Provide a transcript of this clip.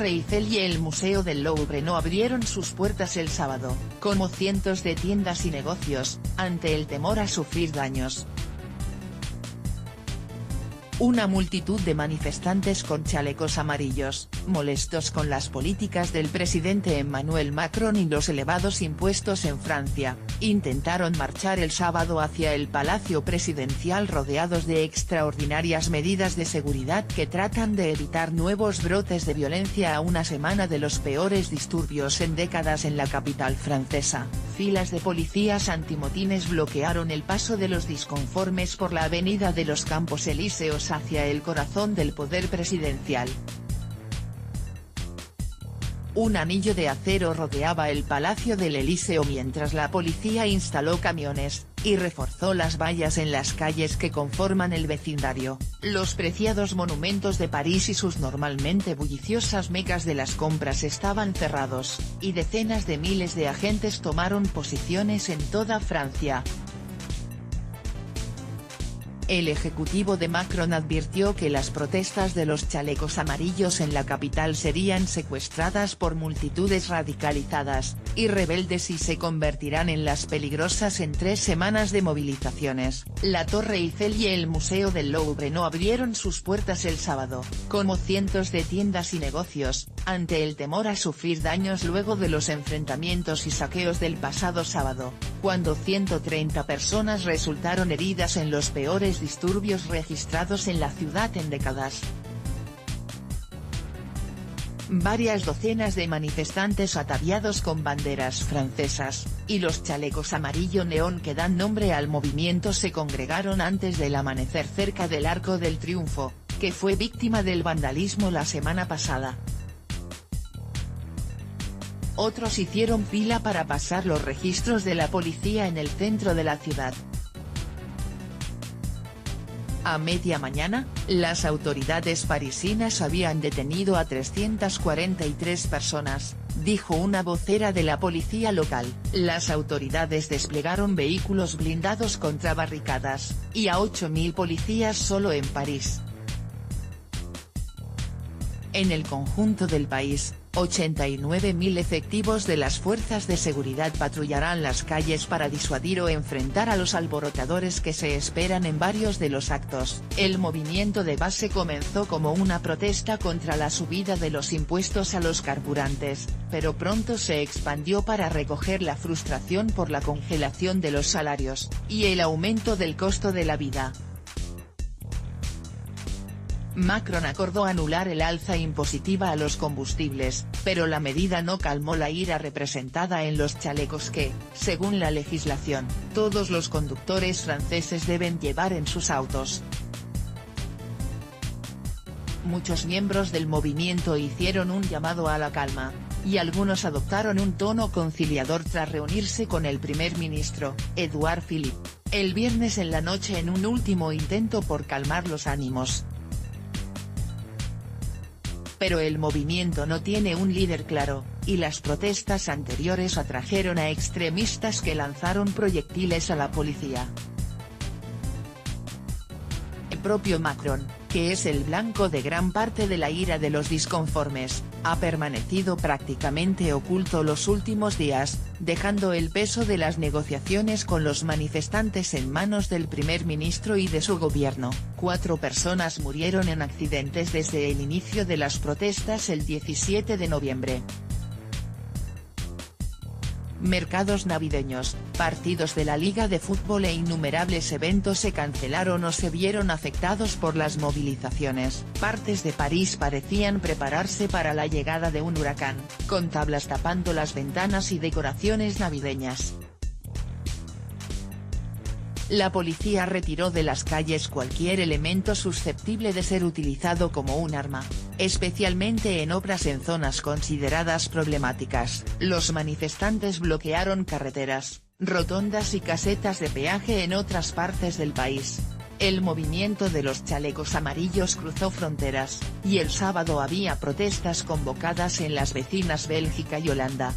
Torre Eiffel y el Museo del Louvre no abrieron sus puertas el sábado, como cientos de tiendas y negocios, ante el temor a sufrir daños. Una multitud de manifestantes con chalecos amarillos, molestos con las políticas del presidente Emmanuel Macron y los elevados impuestos en Francia, intentaron marchar el sábado hacia el Palacio Presidencial rodeados de extraordinarias medidas de seguridad que tratan de evitar nuevos brotes de violencia a una semana de los peores disturbios en décadas en la capital francesa. Filas de policías antimotines bloquearon el paso de los disconformes por la avenida de los Campos Elíseos hacia el corazón del poder presidencial. Un anillo de acero rodeaba el Palacio del Elíseo mientras la policía instaló camiones, y reforzó las vallas en las calles que conforman el vecindario. Los preciados monumentos de París y sus normalmente bulliciosas mecas de las compras estaban cerrados, y decenas de miles de agentes tomaron posiciones en toda Francia. El ejecutivo de Macron advirtió que las protestas de los chalecos amarillos en la capital serían secuestradas por multitudes radicalizadas y rebeldes y se convertirán en las peligrosas en 3 semanas de movilizaciones. La Torre Eiffel y el Museo del Louvre no abrieron sus puertas el sábado, como cientos de tiendas y negocios, ante el temor a sufrir daños luego de los enfrentamientos y saqueos del pasado sábado, cuando 130 personas resultaron heridas en los peores disturbios registrados en la ciudad en décadas. Varias docenas de manifestantes ataviados con banderas francesas, y los chalecos amarillo neón que dan nombre al movimiento se congregaron antes del amanecer cerca del Arco del Triunfo, que fue víctima del vandalismo la semana pasada. Otros hicieron fila para pasar los registros de la policía en el centro de la ciudad. A media mañana, las autoridades parisinas habían detenido a 343 personas, dijo una vocera de la policía local. Las autoridades desplegaron vehículos blindados contra barricadas, y a 8.000 policías solo en París. En el conjunto del país, 89.000 efectivos de las fuerzas de seguridad patrullarán las calles para disuadir o enfrentar a los alborotadores que se esperan en varios de los actos. El movimiento de base comenzó como una protesta contra la subida de los impuestos a los carburantes, pero pronto se expandió para recoger la frustración por la congelación de los salarios, y el aumento del costo de la vida. Macron acordó anular el alza impositiva a los combustibles, pero la medida no calmó la ira representada en los chalecos que, según la legislación, todos los conductores franceses deben llevar en sus autos. Muchos miembros del movimiento hicieron un llamado a la calma, y algunos adoptaron un tono conciliador tras reunirse con el primer ministro, Édouard Philippe, el viernes en la noche en un último intento por calmar los ánimos. Pero el movimiento no tiene un líder claro, y las protestas anteriores atrajeron a extremistas que lanzaron proyectiles a la policía. El propio Macron, que es el blanco de gran parte de la ira de los disconformes, ha permanecido prácticamente oculto los últimos días, dejando el peso de las negociaciones con los manifestantes en manos del primer ministro y de su gobierno. 4 personas murieron en accidentes desde el inicio de las protestas el 17 de noviembre. Mercados navideños, partidos de la Liga de Fútbol e innumerables eventos se cancelaron o se vieron afectados por las movilizaciones. Partes de París parecían prepararse para la llegada de un huracán, con tablas tapando las ventanas y decoraciones navideñas. La policía retiró de las calles cualquier elemento susceptible de ser utilizado como un arma, especialmente en obras en zonas consideradas problemáticas. Los manifestantes bloquearon carreteras, rotondas y casetas de peaje en otras partes del país. El movimiento de los chalecos amarillos cruzó fronteras, y el sábado había protestas convocadas en las vecinas Bélgica y Holanda.